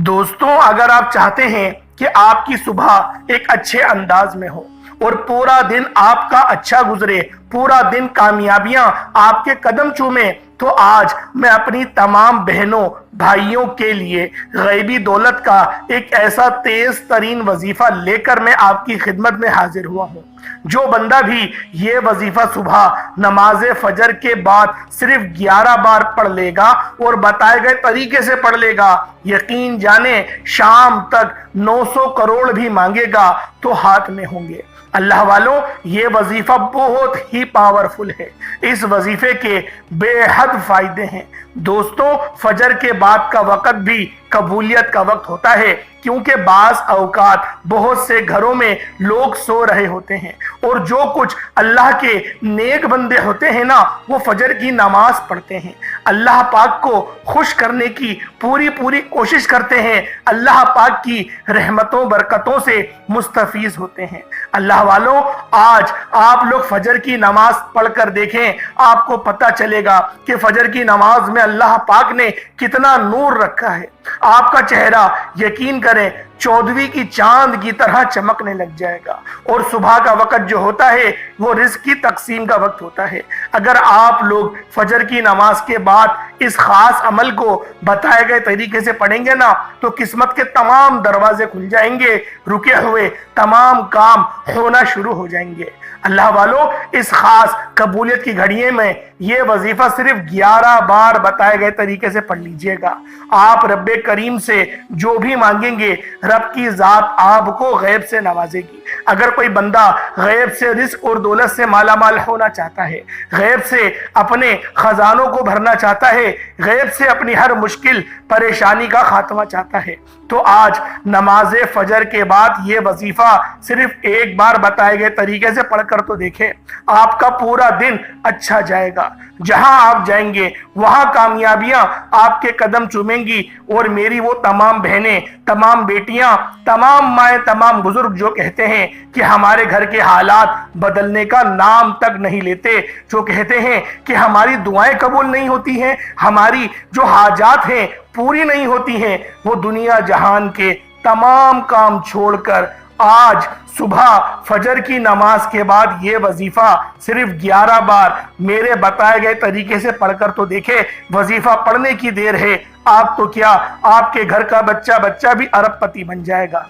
دوستوں، اگر آپ چاہتے ہیں کہ آپ کی صبح ایک اچھے انداز میں ہو اور پورا دن آپ کا اچھا گزرے، پورا دن کامیابیاں آپ کے قدم چومیں، تو آج میں اپنی تمام بہنوں بھائیوں کے لیے غیبی دولت کا ایک ایسا تیز ترین وظیفہ لے کر میں آپ کی خدمت میں حاضر ہوا ہوں۔ جو بندہ بھی یہ وظیفہ صبح نماز فجر کے بعد صرف 11 بار پڑھ لے گا اور بتائے گئے طریقے سے پڑھ لے گا، یقین جانے شام تک 900 کروڑ بھی مانگے گا تو ہاتھ میں ہوں گے۔ اللہ والوں، یہ وظیفہ بہت ہی پاورفل ہے۔ اس وظیفے کے بے حد فائدے ہیں۔ دوستوں، فجر کے بعد کا وقت بھی قبولیت کا وقت ہوتا ہے، کیونکہ بعض اوقات بہت سے گھروں میں لوگ سو رہے ہوتے ہیں اور جو کچھ اللہ کے نیک بندے ہوتے ہیں نا، وہ فجر کی نماز پڑھتے ہیں، اللہ پاک کو خوش کرنے کی پوری کوشش کرتے ہیں، اللہ پاک کی رحمتوں برکتوں سے مستفیض ہوتے ہیں۔ اللہ والوں، آج آپ لوگ فجر کی نماز پڑھ کر دیکھیں، آپ کو پتہ چلے گا کہ فجر کی نماز میں اللہ پاک نے کتنا نور رکھا ہے۔ آپ کا چہرہ یقین کریں 14ویں کی چاند کی طرح چمکنے لگ جائے گا، اور صبح کا وقت جو ہوتا ہے وہ رزق کی تقسیم کا وقت ہوتا ہے۔ اگر آپ لوگ فجر کی نماز کے بعد اس خاص عمل کو بتائے گئے طریقے سے پڑھیں گے نا، تو قسمت کے تمام دروازے کھل جائیں گے، رکے ہوئے تمام کام ہونا شروع ہو جائیں گے۔ اللہ والوں، اس خاص قبولیت کی گھڑیے میں یہ وظیفہ صرف 11 بار بتائے گئے طریقے سے پڑھ لیجئے گا۔ آپ رب کریم سے جو بھی مانگیں گے، رب کی ذات آپ کو غیب سے نوازے گی۔ اگر کوئی بندہ غیب سے رزق اور دولت سے مالا مال ہونا چاہتا ہے، غیب سے اپنے خزانوں کو بھرنا چاہتا ہے، غیب سے اپنی ہر مشکل پریشانی کا خاتمہ چاہتا ہے، تو آج نماز فجر کے بعد یہ وظیفہ صرف ایک بار بتائے گئے طریقے سے پڑھ کر تو دیکھیں، آپ کا پورا دن اچھا جائے گا۔ جہاں آپ جائیں گے وہاں کامیابیاں آپ کے قدم چومیں گی، اور میری وہ تمام بہنیں، تمام بیٹیاں، تمام مائیں، تمام بزرگ جو کہتے ہیں کہ ہمارے گھر کے حالات بدلنے کا نام تک نہیں لیتے، جو کہتے ہیں کہ ہماری دعائیں قبول نہیں ہوتی ہیں، ہماری جو حاجات ہیں پوری نہیں ہوتی ہیں، وہ دنیا جہان کے تمام کام چھوڑ کر آج صبح فجر کی نماز کے بعد یہ وظیفہ صرف 11 بار میرے بتائے گئے طریقے سے پڑھ کر تو دیکھے۔ وظیفہ پڑھنے کی دیر ہے، آپ تو کیا، آپ کے گھر کا بچہ بھی ارب پتی بن جائے گا۔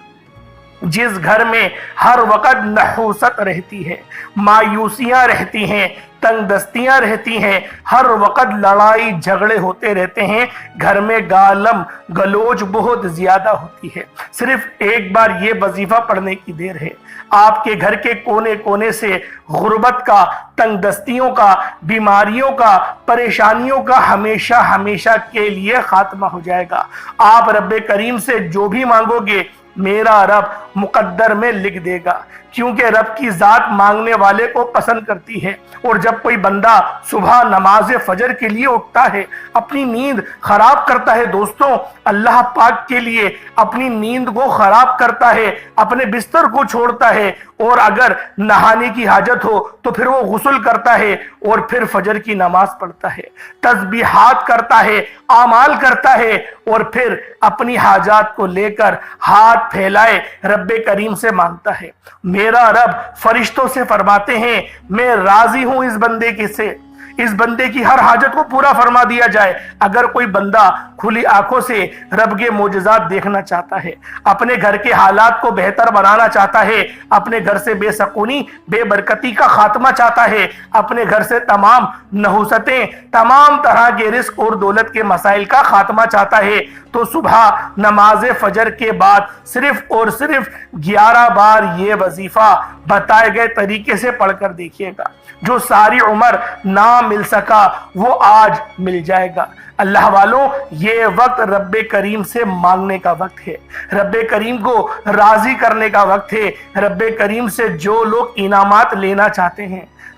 جس گھر میں ہر وقت نحوست رہتی ہے، مایوسیاں رہتی ہیں، تنگ دستیاں رہتی ہیں، ہر وقت لڑائی جھگڑے ہوتے رہتے ہیں، گھر میں گالم گلوچ بہت زیادہ ہوتی ہے، صرف ایک بار یہ وظیفہ پڑھنے کی دیر ہے۔ آپ کے گھر کے کونے کونے سے غربت کا، تنگ دستیوں کا، بیماریوں کا، پریشانیوں کا ہمیشہ کے لیے خاتمہ ہو جائے گا۔ آپ رب کریم سے جو بھی مانگو گے، میرا رب مقدر میں لکھ دے گا، کیونکہ رب کی ذات مانگنے والے کو پسند کرتی ہے۔ اور جب کوئی بندہ صبح نماز فجر کے لیے اٹھتا ہے، اپنی نیند خراب کرتا ہے، دوستوں اللہ پاک کے لیے اپنی نیند کو خراب کرتا ہے، اپنے بستر کو چھوڑتا ہے، اور اگر نہانے کی حاجت ہو تو پھر وہ غسل کرتا ہے اور پھر فجر کی نماز پڑھتا ہے، تسبیحات کرتا ہے، اعمال کرتا ہے، اور پھر اپنی حاجات کو لے کر ہاتھ پھیلائے رب کریم سے مانگتا ہے۔ میرا رب فرشتوں سے فرماتے ہیں، میں راضی ہوں اس بندے کی ہر حاجت کو پورا فرما دیا جائے۔ اگر کوئی بندہ کھلی آنکھوں سے رب کے معجزات دیکھنا چاہتا ہے، اپنے گھر کے حالات کو بہتر بنانا چاہتا ہے، اپنے گھر سے بے سکونی، بے برکتی کا خاتمہ چاہتا ہے، اپنے گھر سے تمام نحوستیں، تمام طرح کے رزق اور دولت کے مسائل کا خاتمہ چاہتا ہے، تو صبح نماز فجر کے بعد صرف اور صرف 11 بار یہ وظیفہ بتائے گئے طریقے سے پڑھ کر دیکھیے گا۔ جو ساری عمر نہ مل سکا وہ آج مل جائے گا۔ اللہ والوں، یہ وقت رب کریم سے مانگنے کا وقت ہے، رب کریم کو راضی کرنے کا وقت ہے، رب کریم سے جو لوگ انعامات لینا چاہتے ہیں،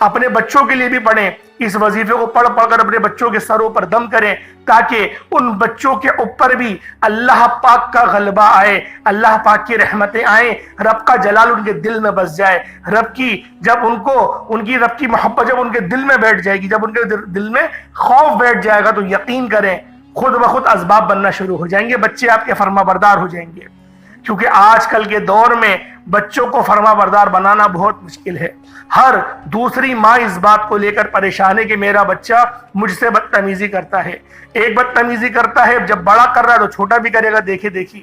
اپنے بچوں کے لیے بھی پڑھیں، اس وظیفے کو پڑھ پڑھ کر اپنے بچوں کے سروں پر دم کریں تاکہ ان بچوں کے اوپر بھی اللہ پاک کا غلبہ آئے، اللہ پاک کی رحمتیں آئیں، رب کا جلال ان کے دل میں بس جائے، رب کی رب کی محبت جب ان کے دل میں بیٹھ جائے گی، جب ان کے دل میں خوف بیٹھ جائے گا تو یقین کریں خود بخود اسباب بننا شروع ہو جائیں گے، بچے آپ کے فرما بردار ہو جائیں گے۔ کیونکہ آج کل کے دور میں بچوں کو فرما بردار بنانا بہت مشکل ہے۔ ہر دوسری ماں اس بات کو لے کر پریشان ہے کہ میرا بچہ مجھ سے بدتمیزی کرتا ہے، ایک بدتمیزی کرتا ہے، جب بڑا کر رہا ہے تو چھوٹا بھی کرے گا، دیکھے دیکھی،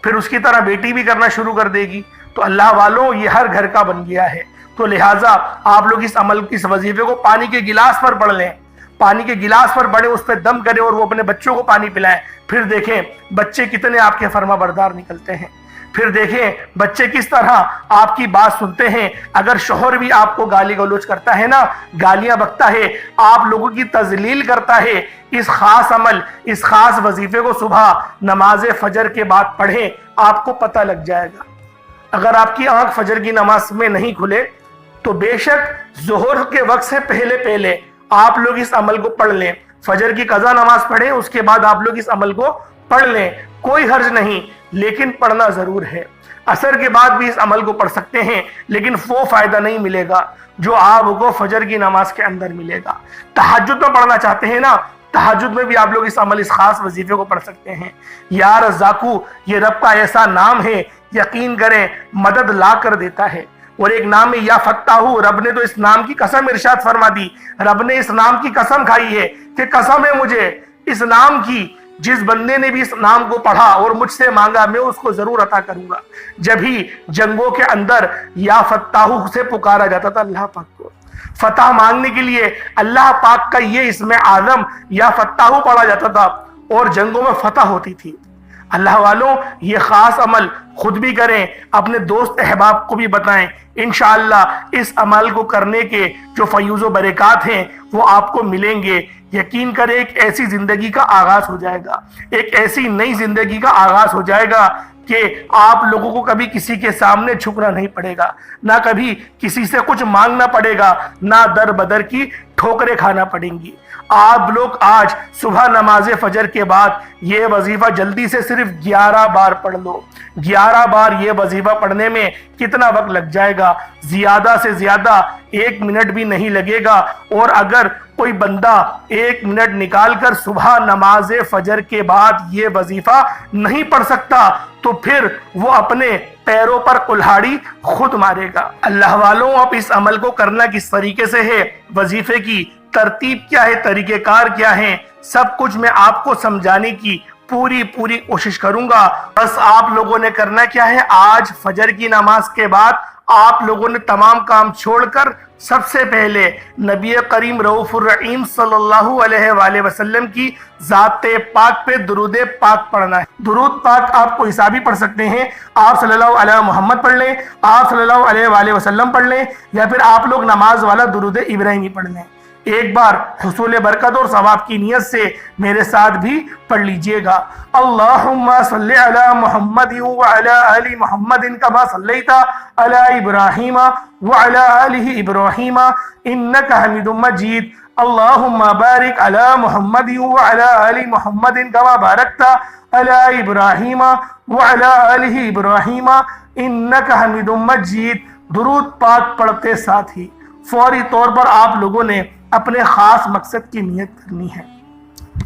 پھر اس کی طرح بیٹی بھی کرنا شروع کر دے گی۔ تو اللہ والوں یہ ہر گھر کا بن گیا ہے، تو لہٰذا آپ لوگ اس وظیفے کو پانی کے گلاس پر پڑھ لیں، پانی کے گلاس پر بڑے، اس پہ دم کریں اور وہ اپنے بچوں کو پانی پلائیں، پھر دیکھیں بچے کتنے آپ کے فرما بردار نکلتے ہیں، پھر دیکھیں بچے کس طرح آپ کی بات سنتے ہیں۔ اگر شوہر بھی آپ کو گالی گلوچ کرتا ہے نا، گالیاں بکتا ہے، آپ لوگوں کی تذلیل کرتا ہے، اس خاص عمل، اس خاص وظیفے کو صبح نماز فجر کے بعد پڑھیں، آپ کو پتہ لگ جائے گا۔ اگر آپ کی آنکھ فجر کی نماز میں نہیں کھلے تو بے شک ظہر کے وقت سے پہلے آپ لوگ اس عمل کو پڑھ لیں، فجر کی قضا نماز پڑھیں، اس کے بعد آپ لوگ اس عمل کو پڑھ لیں، کوئی حرج نہیں، لیکن پڑھنا ضرور ہے۔ عصر کے بعد بھی اس عمل کو پڑھ سکتے ہیں، لیکن وہ فائدہ نہیں ملے گا جو آپ کو فجر کی نماز کے اندر ملے گا۔ تہجد میں پڑھنا چاہتے ہیں نا، تہجد میں بھی آپ لوگ اس خاص وظیفے کو پڑھ سکتے ہیں۔ یا رزاقو، یہ رب کا ایسا نام ہے، یقین کریں مدد لا کر دیتا ہے۔ اور ایک نام ہے یا فتاحو، رب نے تو اس نام کی قسم ارشاد فرما دی، رب نے اس نام کی قسم کھائی ہے کہ قسم ہے مجھے اس نام کی، جس بندے نے بھی اس نام کو پڑھا اور مجھ سے مانگا میں اس کو ضرور عطا کروں گا۔ جب ہی جنگوں کے اندر یا فتاحو سے پکارا جاتا تھا اللہ پاک کو، فتح مانگنے کے لیے اللہ پاک کا یہ اسم اعظم یا فتاحو پڑھا جاتا تھا اور جنگوں میں فتح ہوتی تھی۔ اللہ والوں یہ خاص عمل خود بھی کریں، اپنے دوست احباب کو بھی بتائیں، انشاءاللہ اس عمل کو کرنے کے جو فیوز و برکات ہیں وہ آپ کو ملیں گے۔ یقین کریں ایک ایسی زندگی کا آغاز ہو جائے گا، ایک ایسی نئی زندگی کا آغاز ہو جائے گا کہ آپ لوگوں کو کبھی کسی کے سامنے جھکنا نہیں پڑے گا، نہ کبھی کسی سے کچھ مانگنا پڑے گا، نہ در بدر کی ٹھوکریں کھانا پڑیں گی۔ آپ لوگ آج صبح نماز فجر کے بعد یہ وظیفہ جلدی سے صرف 11 بار پڑھ لو۔ 11 بار یہ وظیفہ پڑھنے میں کتنا وقت لگ جائے گا؟ زیادہ سے زیادہ 1 منٹ بھی نہیں لگے گا۔ اور اگر کوئی بندہ 1 منٹ نکال کر صبح نماز فجر کے بعد یہ وظیفہ نہیں پڑھ سکتا تو پھر وہ اپنے پیروں پر کلہاڑی خود مارے گا۔ اللہ والوں اب اس عمل کو کرنا کس طریقے سے ہے، وظیفے کی ترتیب کیا ہے، طریقہ کار کیا ہے، سب کچھ میں آپ کو سمجھانے کی پوری کوشش کروں گا۔ بس آپ لوگوں نے کرنا کیا ہے، آج فجر کی نماز کے بعد آپ لوگوں نے تمام کام چھوڑ کر سب سے پہلے نبی کریم رؤوف الرحیم صلی اللہ علیہ وآلہ وسلم کی ذات پاک پہ درود پاک پڑھنا ہے۔ درود پاک آپ کو حسابی پڑھ سکتے ہیں، آپ صلی اللہ علیہ محمد پڑھ لیں، آپ صلی اللہ علیہ وآلہ وسلم پڑھ لیں، یا پھر آپ لوگ نماز والا درود ابراہیمی پڑھ لیں۔ ایک بار حصول برکت اور ثواب کی نیت سے میرے ساتھ بھی پڑھ لیجئے گا۔ اللہم صلی علی محمد وعلی آل محمد کما صلیت علی ابراہیم وعلی آل ابراہیم انکا حمید مجید۔ اللہم بارک علی محمد وعلی آل محمد کما بارکت علی ابراہیم وعلی آل ابراہیم انکا حمید مجید۔ درود پاک پڑھتے ساتھ ہی فوری طور پر آپ لوگوں نے اپنے خاص مقصد کی نیت کرنی ہے۔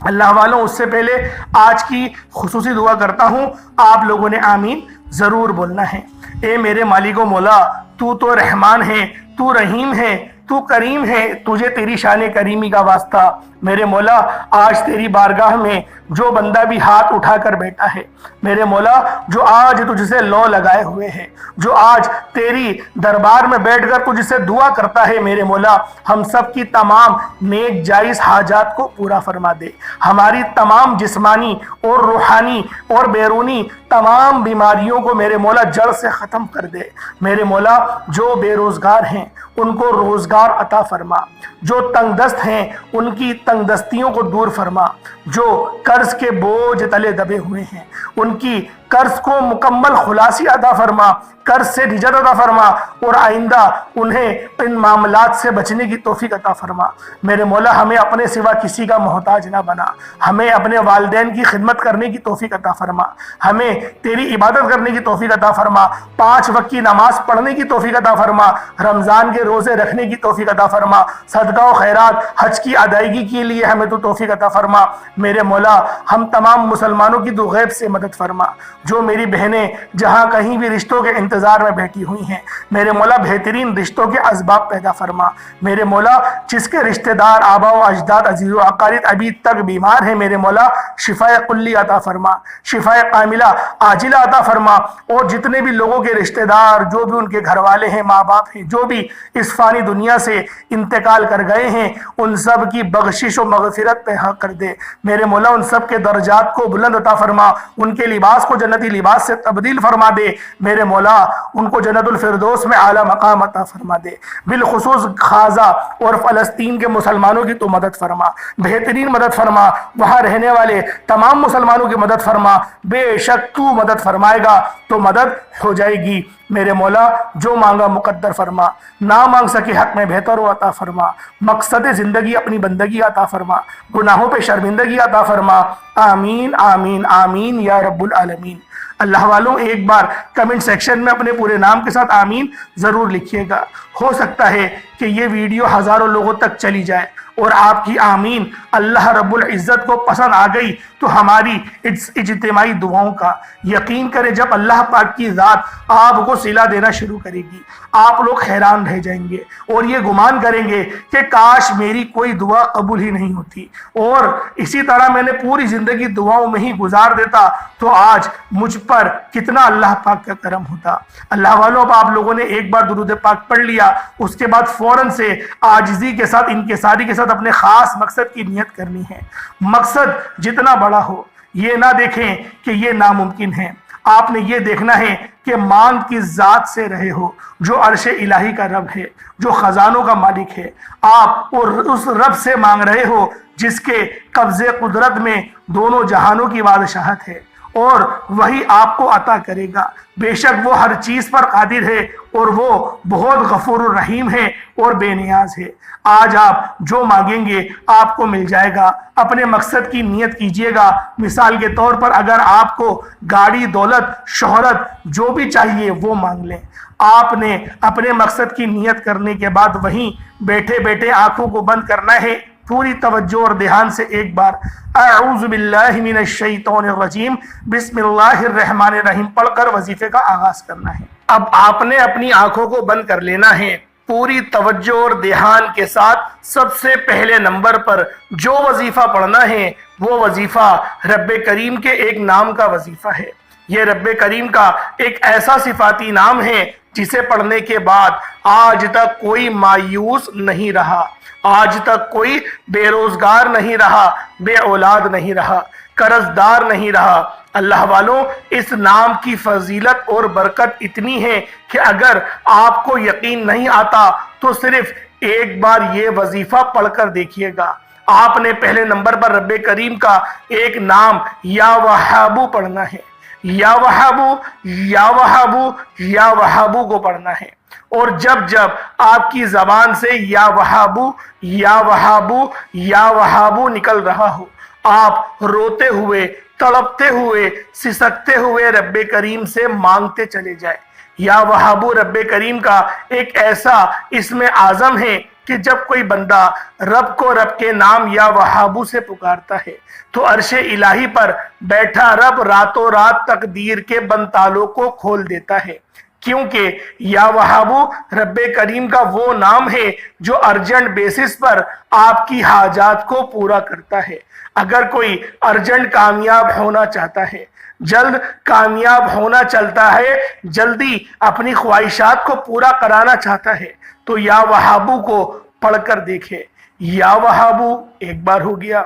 اللہ والوں اس سے پہلے آج کی خصوصی دعا کرتا ہوں، آپ لوگوں نے آمین ضرور بولنا ہے۔ اے میرے مالک و مولا، تو تو رحمان ہے، تو رحیم ہے، تو کریم ہے، تجھے تیری شان کریمی کا واسطہ۔ میرے مولا آج تیری بارگاہ میں جو بندہ بھی ہاتھ اٹھا کر بیٹھا ہے، میرے مولا جو آج تجھ سے لو لگائے ہوئے ہیں، جو آج تیری دربار میں بیٹھ کر تجھ سے دعا کرتا ہے، میرے مولا ہم سب کی تمام نیک جائز حاجات کو پورا فرما دے، ہماری تمام جسمانی اور روحانی اور بیرونی تمام بیماریوں کو میرے مولا جڑ سے ختم کر دے۔ میرے مولا جو بے روزگار ہیں ان کو روزگار عطا فرما، جو تنگ دست ہیں ان کی تنگ دستیوں کو دور فرما، جو قرض کے بوجھ تلے دبے ہوئے ہیں ان کی قرض کو مکمل خلاصی عطا فرما، قرض سے نجات عطا فرما، اور آئندہ انہیں ان معاملات سے بچنے کی توفیق عطا فرما۔ میرے مولا ہمیں اپنے سوا کسی کا محتاج نہ بنا، ہمیں اپنے والدین کی خدمت کرنے کی توفیق عطا فرما، ہمیں تیری عبادت کرنے کی توفیق عطا فرما، 5 وقت کی نماز پڑھنے کی توفیق عطا فرما، رمضان کے روزے رکھنے کی توفیق عطا فرما، صدقہ و خیرات حج کی ادائیگی کے لیے ہمیں تو توفیق عطا فرما۔ میرے مولا ہم تمام مسلمانوں کی تو غیب سے مدد فرما۔ جو میری بہنیں جہاں کہیں بھی رشتوں کے انتظار میں بیٹھی ہوئی ہیں، میرے مولا بہترین رشتوں کے اسباب پیدا فرما۔ میرے مولا جس کے رشتہ دار آبا و اجداد عزیز و اقارب ابھی تک بیمار ہیں، میرے مولا شفا کلی عطا فرما، شفا کاملہ عاجلہ عطا فرما، اور جتنے بھی لوگوں کے رشتہ دار، جو بھی ان کے گھر والے ہیں، ماں باپ ہیں، جو بھی اس فانی دنیا سے انتقال کر گئے ہیں، ان سب کی بخشش و مغفرت پہ حق کر دے۔ میرے مولا ان سب کے درجات کو بلند عطا فرما، ان کے لباس کو جنتی لباس سے تبدیل فرما دے۔ میرے مولا ان کو جنت الفردوس میں اعلیٰ مقام عطا فرما دے۔ بالخصوص غزہ اور فلسطین کے مسلمانوں کی تو مدد فرما، بہترین مدد فرما، وہاں رہنے والے تمام مسلمانوں کی مدد فرما۔ بے شک تو مدد فرمائے گا تو مدد ہو جائے گی۔ میرے مولا جو مانگا مقدر فرما، نہ مانگ سکے حق میں بہتر و عطا فرما، مقصد زندگی اپنی بندگی عطا فرما، گناہوں پہ شرمندگی عطا فرما۔ آمین آمین آمین یا رب العالمین۔ اللہ والوں ایک بار کمنٹ سیکشن میں اپنے پورے نام کے ساتھ آمین ضرور لکھیے گا۔ ہو سکتا ہے کہ یہ ویڈیو ہزاروں لوگوں تک چلی جائے اور آپ کی آمین اللہ رب العزت کو پسند آ گئی تو ہماری اجتماعی دعاؤں کا یقین کریں، جب اللہ پاک کی ذات آپ کو صلہ دینا شروع کرے گی، آپ لوگ حیران رہ جائیں گے اور یہ گمان کریں گے کہ کاش میری کوئی دعا قبول ہی نہیں ہوتی، اور اسی طرح میں نے پوری زندگی دعاؤں میں ہی گزار دیتا تو آج مجھ پر کتنا اللہ پاک کا کرم ہوتا۔ اللہ والوں اب آپ لوگوں نے ایک بار درود پاک پڑھ لیا، اس کے بعد فوراً سے عاجزی کے ساتھ، انکساری کے ساتھ اپنے خاص مقصد کی نیت کرنی ہے۔ مقصد جتنا بڑا ہو یہ نہ دیکھیں کہ یہ ناممکن ہے، آپ نے یہ دیکھنا ہے کہ مانگ کی ذات سے رہے ہو جو عرش الہی کا رب ہے، جو خزانوں کا مالک ہے۔ آپ اور اس رب سے مانگ رہے ہو جس کے قبضے قدرت میں دونوں جہانوں کی بادشاہت ہے، اور وہی آپ کو عطا کرے گا۔ بے شک وہ ہر چیز پر قادر ہے اور وہ بہت غفور الرحیم ہے اور بے نیاز ہے۔ آج آپ جو مانگیں گے آپ کو مل جائے گا۔ اپنے مقصد کی نیت کیجئے گا۔ مثال کے طور پر اگر آپ کو گاڑی، دولت، شہرت جو بھی چاہیے وہ مانگ لیں۔ آپ نے اپنے مقصد کی نیت کرنے کے بعد وہیں بیٹھے بیٹھے آنکھوں کو بند کرنا ہے، پوری توجہ اور دھیان سے ایک بار اعوذ باللہ من الشیطان الرجیم بسم اللہ الرحمن الرحیم پڑھ کر وظیفے کا آغاز کرنا ہے۔ اب آپ نے اپنی آنکھوں کو بند کر لینا ہے، پوری توجہ اور دھیان کے ساتھ سب سے پہلے نمبر پر جو وظیفہ پڑھنا ہے وہ وظیفہ رب کریم کے ایک نام کا وظیفہ ہے۔ یہ رب کریم کا ایک ایسا صفاتی نام ہے جسے پڑھنے کے بعد آج تک کوئی مایوس نہیں رہا، آج تک کوئی بے روزگار نہیں رہا، بے اولاد نہیں رہا، قرض دار نہیں رہا۔ اللہ والوں اس نام کی فضیلت اور برکت اتنی ہے کہ اگر آپ کو یقین نہیں آتا تو صرف ایک بار یہ وظیفہ پڑھ کر دیکھیے گا۔ آپ نے پہلے نمبر پر رب کریم کا ایک نام یا وہابو پڑھنا ہے، یا وہابو یا وہابو یا وہابو کو پڑھنا ہے، اور جب جب آپ کی زبان سے یا وہابو یا وہابو یا وہابو نکل رہا ہو، آپ روتے ہوئے، تڑپتے ہوئے، سسکتے ہوئے رب کریم سے مانگتے چلے جائیں۔ یا وہابو رب کریم کا ایک ایسا اسم اعظم ہے کہ جب کوئی بندہ رب کو رب کے نام یا وہابو سے پکارتا ہے تو عرش الہی پر بیٹھا رب راتوں رات تقدیر کے بند تالوں کو کھول دیتا ہے، کیونکہ یا وہابو رب کریم کا وہ نام ہے جو ارجنٹ بیسس پر آپ کی حاجات کو پورا کرتا ہے۔ اگر کوئی ارجنٹ کامیاب ہونا چاہتا ہے، جلد کامیاب ہونا چلتا ہے، جلدی اپنی خواہشات کو پورا کرانا چاہتا ہے تو یا وہابو کو پڑھ کر دیکھے۔ یا وہابو ایک بار ہو گیا،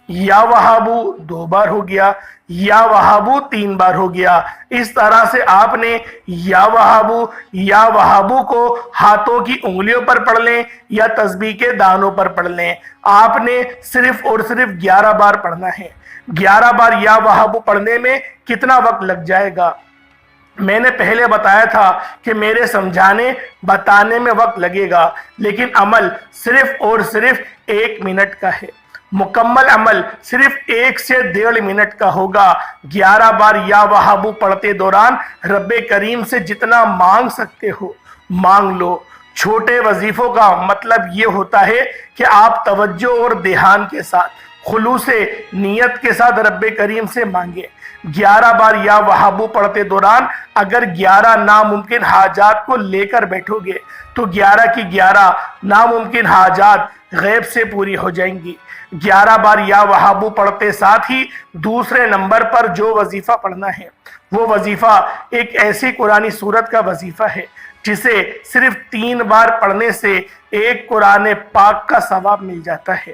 یا وہابو 2 بار ہو گیا، یا وہابو 3 بار ہو گیا۔ اس طرح سے آپ نے یا وہابو کو ہاتھوں کی انگلیوں پر پڑھ لیں یا تسبیح کے دانوں پر پڑھ لیں۔ آپ نے صرف اور صرف 11 بار پڑھنا ہے۔ 11 بار یا وہابو پڑھنے میں کتنا وقت لگ جائے گا؟ میں نے پہلے بتایا تھا کہ میرے سمجھانے بتانے میں وقت لگے گا، لیکن عمل صرف اور صرف 1 منٹ کا ہے۔ مکمل عمل صرف 1 سے 1.5 منٹ کا ہوگا۔ 11 بار یا وہابو پڑھتے دوران رب کریم سے جتنا مانگ سکتے ہو مانگ لو۔ چھوٹے وظیفوں کا مطلب یہ ہوتا ہے کہ آپ توجہ اور دھیان کے ساتھ، خلوص نیت کے ساتھ رب کریم سے مانگیں۔ 11 بار یا وہابو پڑھتے دوران اگر 11 ناممکن حاجات کو لے کر بیٹھو گے تو 11 کی 11 ناممکن حاجات غیب سے پوری ہو جائیں گی۔ 11 بار یا وہابو پڑھتے ساتھ ہی دوسرے نمبر پر جو وظیفہ پڑھنا ہے وہ وظیفہ ایک ایسی قرآنی سورت کا وظیفہ ہے جسے صرف 3 بار پڑھنے سے ایک قرآن پاک کا ثواب مل جاتا ہے۔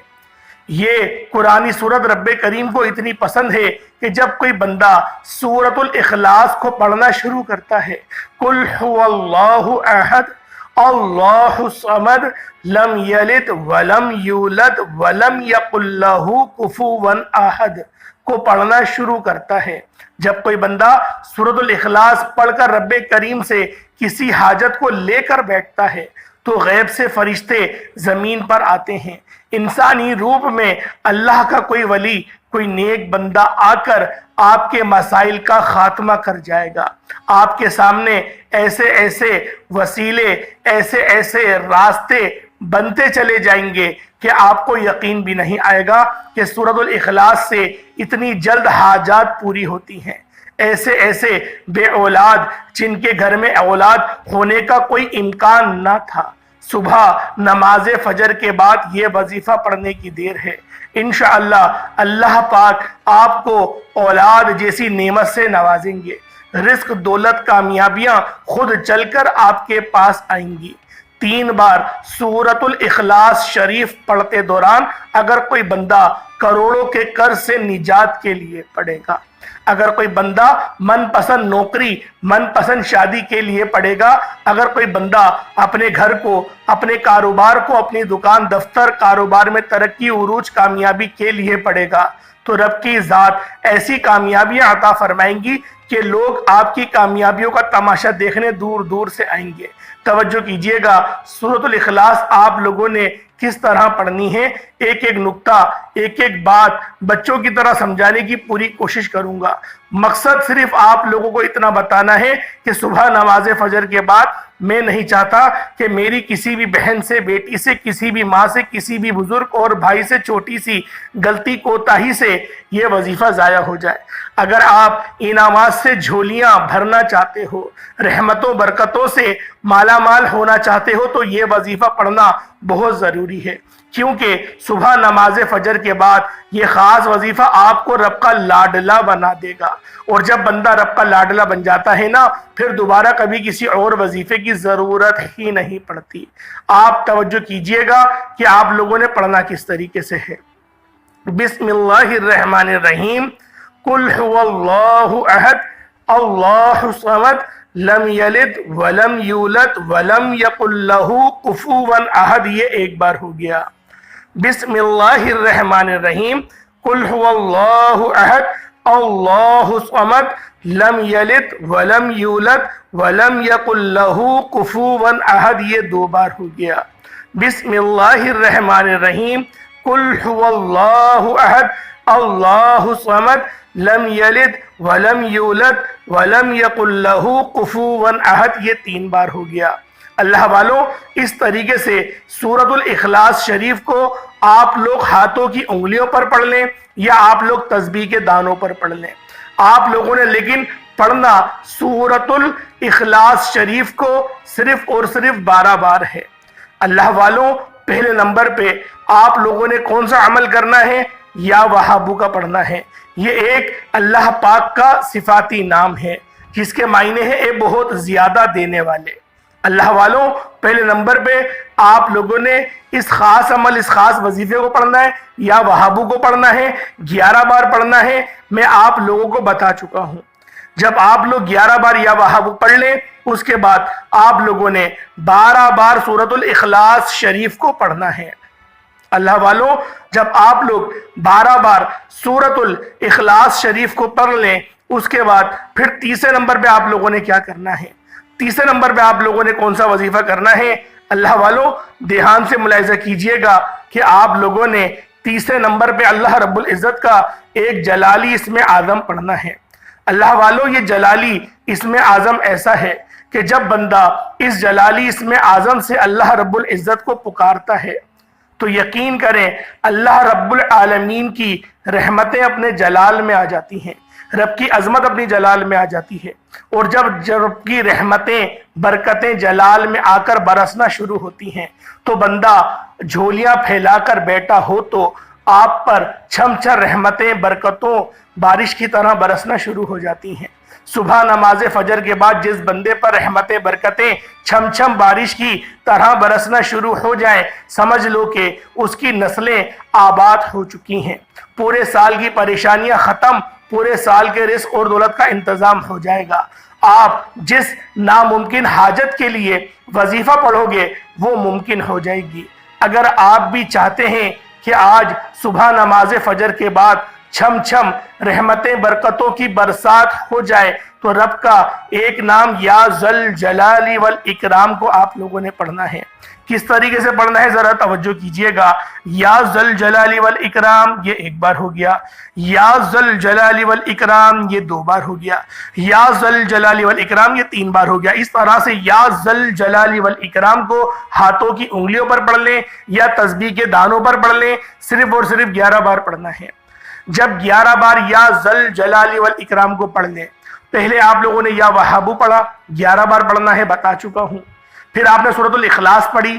یہ قرآنی سورت رب کریم کو اتنی پسند ہے کہ جب کوئی بندہ سورۃ الاخلاص کو پڑھنا شروع کرتا ہے، قل هو اللہ احد اللہ الصمد لم یلد ولم یولد ولم یکن لہ کفوا احد کو پڑھنا شروع کرتا ہے، جب کوئی بندہ سورۃ الاخلاص پڑھ کر رب کریم سے کسی حاجت کو لے کر بیٹھتا ہے تو غیب سے فرشتے زمین پر آتے ہیں۔ انسانی روپ میں اللہ کا کوئی ولی، کوئی نیک بندہ آ کر آپ کے مسائل کا خاتمہ کر جائے گا۔ آپ کے سامنے ایسے ایسے وسیلے، ایسے ایسے راستے بنتے چلے جائیں گے کہ آپ کو یقین بھی نہیں آئے گا کہ سورۃ الاخلاص سے اتنی جلد حاجات پوری ہوتی ہیں۔ ایسے ایسے بے اولاد جن کے گھر میں اولاد ہونے کا کوئی امکان نہ تھا، صبح نماز فجر کے بعد یہ وظیفہ پڑھنے کی دیر ہے، انشاءاللہ اللہ پاک آپ کو اولاد جیسی نعمت سے نوازیں گے۔ رزق، دولت، کامیابیاں خود چل کر آپ کے پاس آئیں گی۔ 3 بار سورۃ الاخلاص شریف پڑھتے دوران اگر کوئی بندہ کروڑوں کے قرض سے نجات کے لیے پڑھے گا، اگر کوئی بندہ من پسند نوکری، من پسند شادی کے لیے پڑھے گا، اگر کوئی بندہ اپنے گھر کو، اپنے کاروبار کو، اپنی دکان، دفتر، کاروبار میں ترقی، عروج، کامیابی کے لیے پڑھے گا تو رب کی ذات ایسی کامیابیاں عطا فرمائیں گی کہ لوگ آپ کی کامیابیوں کا تماشا دیکھنے دور دور سے آئیں گے۔ توجہ کیجئے گا، سورۃ الاخلاص آپ لوگوں نے کس طرح پڑھنی ہے، ایک ایک نقطہ، ایک ایک بات بچوں کی طرح سمجھانے کی پوری کوشش کروں گا۔ مقصد صرف آپ لوگوں کو اتنا بتانا ہے کہ صبح نماز فجر کے بعد میں نہیں چاہتا کہ میری کسی بھی بہن سے، بیٹی سے، کسی بھی ماں سے، کسی بھی بزرگ اور بھائی سے چھوٹی سی غلطی کوتاہی سے یہ وظیفہ ضائع ہو جائے۔ اگر آپ انعامات سے جھولیاں بھرنا چاہتے ہو، رحمتوں برکتوں سے مالا مال ہونا چاہتے ہو تو یہ وظیفہ پڑھنا بہت ضروری ہے، کیونکہ صبح نماز فجر کے بعد یہ خاص وظیفہ آپ کو رب کا لاڈلا بنا دے گا، اور جب بندہ رب کا لاڈلا بن جاتا ہے نا، پھر دوبارہ کبھی کسی اور وظیفے کی ضرورت ہی نہیں پڑتی۔ آپ توجہ کیجئے گا کہ آپ لوگوں نے پڑھنا کس طریقے سے ہے۔ بسم اللہ الرحمن الرحیم، قل هو اللہ احد اللہ الصمد لم یلد ولم یولد ولم یکن لہ کفوا احد، یہ ایک بار ہو گیا۔ بسم اللہ الرحمن الرحیم، قل هو اللہ احد اللہ الصمد لم یلد ولم یولد ولم یکن لہ کفوا احد، یہ 2 بار ہو گیا۔ بسم اللہ الرحمن الرحیم، قل هو اللہ احد اللہ الصمد لم یلد ولم یولد ولم یکن لہ کفوا احد، یہ 3 بار ہو گیا۔ اللہ والوں، اس طریقے سے سورۃ الاخلاص شریف کو آپ لوگ ہاتھوں کی انگلیوں پر پڑھ لیں یا آپ لوگ تسبیح کے دانوں پر پڑھ لیں۔ آپ لوگوں نے لیکن پڑھنا سورۃ الاخلاص شریف کو صرف اور صرف 12 بار ہے۔ اللہ والوں، پہلے نمبر پہ آپ لوگوں نے کون سا عمل کرنا ہے؟ یا وہابو کا پڑھنا ہے۔ یہ ایک اللہ پاک کا صفاتی نام ہے جس کے معنی ہے اے بہت زیادہ دینے والے، اللہ والوں، پہلے نمبر پہ آپ لوگوں نے اس خاص عمل، اس خاص وظیفے کو پڑھنا ہے یا وہابو کو پڑھنا ہے، 11 بار پڑھنا ہے۔ میں آپ لوگوں کو بتا چکا ہوں، جب آپ لوگ 11 بار یا وہابو پڑھ لیں، اس کے بعد آپ لوگوں نے 12 بار سورۃ الاخلاص شریف کو پڑھنا ہے۔ اللہ والوں، جب آپ لوگ 12 بار سورۃ الاخلاص شریف کو پڑھ لیں، اس کے بعد پھر تیسرے نمبر پہ آپ لوگوں نے کیا کرنا ہے؟ تیسرے نمبر پہ آپ لوگوں نے کون سا وظیفہ کرنا ہے؟ اللہ والوں، دھیان سے ملاحظہ کیجئے گا کہ آپ لوگوں نے تیسرے نمبر پہ اللہ رب العزت کا ایک جلالی اسم اعظم پڑھنا ہے۔ اللہ والوں، یہ جلالی اسم اعظم ایسا ہے کہ جب بندہ اس جلالی اسم اعظم سے اللہ رب العزت کو پکارتا ہے تو یقین کریں اللہ رب العالمین کی رحمتیں اپنے جلال میں آ جاتی ہیں، رب کی عظمت اپنی جلال میں آ جاتی ہے، اور جب رب کی رحمتیں، برکتیں جلال میں آ کر برسنا شروع ہوتی ہیں تو بندہ جھولیاں پھیلا کر بیٹھا ہو تو آپ پر چھم چھم رحمتیں، برکتوں بارش کی طرح برسنا شروع ہو جاتی ہیں۔ صبح نماز فجر کے بعد جس بندے پر رحمتیں، برکتیں چھم چھم بارش کی طرح برسنا شروع ہو جائیں، سمجھ لو کہ اس کی نسلیں آباد ہو چکی ہیں، پورے سال کی پریشانیاں ختم، پورے سال کے رزق اور دولت کا انتظام ہو جائے گا۔ آپ جس ناممکن حاجت کے لیے وظیفہ پڑھو گے وہ ممکن ہو جائے گی۔ اگر آپ بھی چاہتے ہیں کہ آج صبح نماز فجر کے بعد چھم چھم رحمتیں، برکتوں کی برسات ہو جائے تو رب کا ایک نام یا ذل جلال والاکرام کو آپ لوگوں نے پڑھنا ہے۔ کس طریقے سے پڑھنا ہے ذرا توجہ کیجئے گا۔ یا ذل جلال والاکرام یہ ایک بار ہو گیا، یا ذل جلال والاکرام یہ 2 بار ہو گیا، یا ذل جلال والاکرام یہ 3 بار ہو گیا۔ اس طرح سے یا ذل جلال والاکرام کو ہاتھوں کی انگلیوں پر پڑھ لیں یا تسبیح کے دانوں پر پڑھ لیں، صرف اور صرف 11 بار پڑھنا ہے۔ جب 11 بار یا ذل جلال والاکرام کو پڑھ لیں، پہلے آپ لوگوں نے یا وہابو پڑھا، 11 بار پڑھنا ہے، بتا چکا ہوں۔ پھر آپ نے سورۃ الاخلاص پڑھی،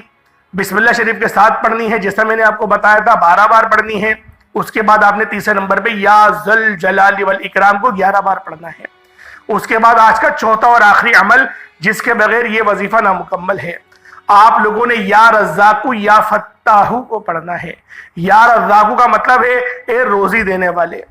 بسم اللہ شریف کے ساتھ پڑھنی ہے، جیسا میں نے آپ کو بتایا تھا 12 بار پڑھنی ہے۔ اس کے بعد آپ نے تیسرے نمبر پہ یا ذل جلال والاکرام کو 11 بار پڑھنا ہے۔ اس کے بعد آج کا چوتھا اور آخری عمل جس کے بغیر یہ وظیفہ نامکمل ہے، آپ لوگوں نے یا رزاقو یا فتاحو کو پڑھنا ہے۔ یا رزاقو کا مطلب ہے اے روزی دینے والے،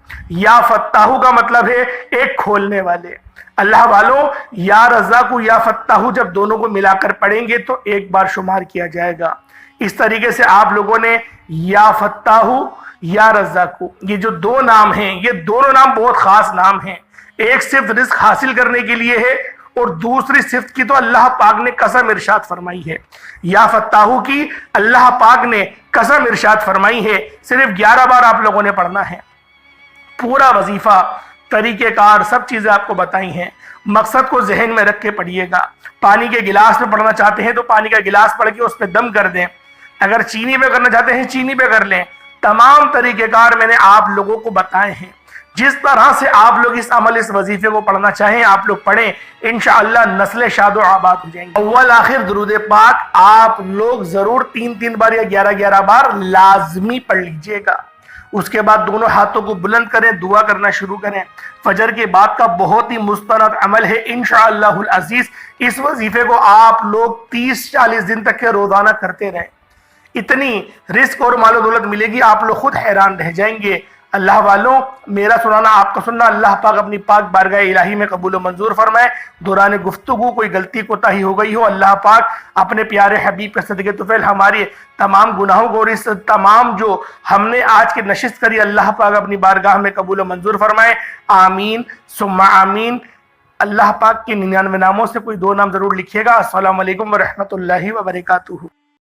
یا فتاحو کا مطلب ہے ایک کھولنے والے۔ اللہ والوں، یا رزاقو یا فتاحو جب دونوں کو ملا کر پڑھیں گے تو ایک بار شمار کیا جائے گا۔ اس طریقے سے آپ لوگوں نے یا فتاحو یا رزاقو، یہ جو 2 نام ہیں، یہ دونوں نام بہت خاص نام ہیں۔ ایک صرف رزق حاصل کرنے کے لیے ہے اور دوسری صفت کی تو اللہ پاک نے قسم ارشاد فرمائی ہے۔ یا فتاحو کی اللہ پاک نے قسم ارشاد فرمائی ہے، صرف 11 بار آپ لوگوں نے پڑھنا ہے۔ پورا وظیفہ، طریقہ کار، سب چیزیں آپ کو بتائی ہیں۔ مقصد کو ذہن میں رکھ کے پڑھیے گا۔ پانی کے گلاس میں پڑھنا چاہتے ہیں تو پانی کا گلاس پڑھ کے اس پہ دم کر دیں، اگر چینی پہ کرنا چاہتے ہیں چینی پہ کر لیں۔ تمام طریقہ کار میں نے آپ لوگوں کو بتائے ہیں۔ جس طرح سے آپ لوگ اس عمل، اس وظیفے کو پڑھنا چاہیں آپ لوگ پڑھیں، انشاءاللہ نسل شاد و آباد ہو جائیں گے۔ اول آخر درود پاک آپ لوگ ضرور 3 بار یا 11 بار لازمی پڑھ لیجئے گا۔ اس کے بعد دونوں ہاتھوں کو بلند کریں، دعا کرنا شروع کریں۔ فجر کے بعد کا بہت ہی مستند عمل ہے انشاءاللہ العزیز۔ اس وظیفے کو آپ لوگ 30-40 دن تک کے روزانہ کرتے رہیں، اتنی رزق اور مال و دولت ملے گی، آپ لوگ خود حیران رہ جائیں گے۔ اللہ والوں، میرا سنانا آپ کا سننا اللہ پاک اپنی پاک بارگاہ الہی میں قبول و منظور فرمائے۔ دوران گفتگو کوئی غلطی کوتاہی ہو گئی ہو، اللہ پاک اپنے پیارے حبیب کے صدقے طفیل ہماری تمام گناہوں کو اور اس تمام جو ہم نے آج کی نشست کری اللہ پاک اپنی بارگاہ میں قبول و منظور فرمائے۔ آمین ثم آمین۔ اللہ پاک کے 99 ناموں سے کوئی 2 نام ضرور لکھیے گا۔ السلام علیکم ورحمۃ اللہ وبرکاتہ۔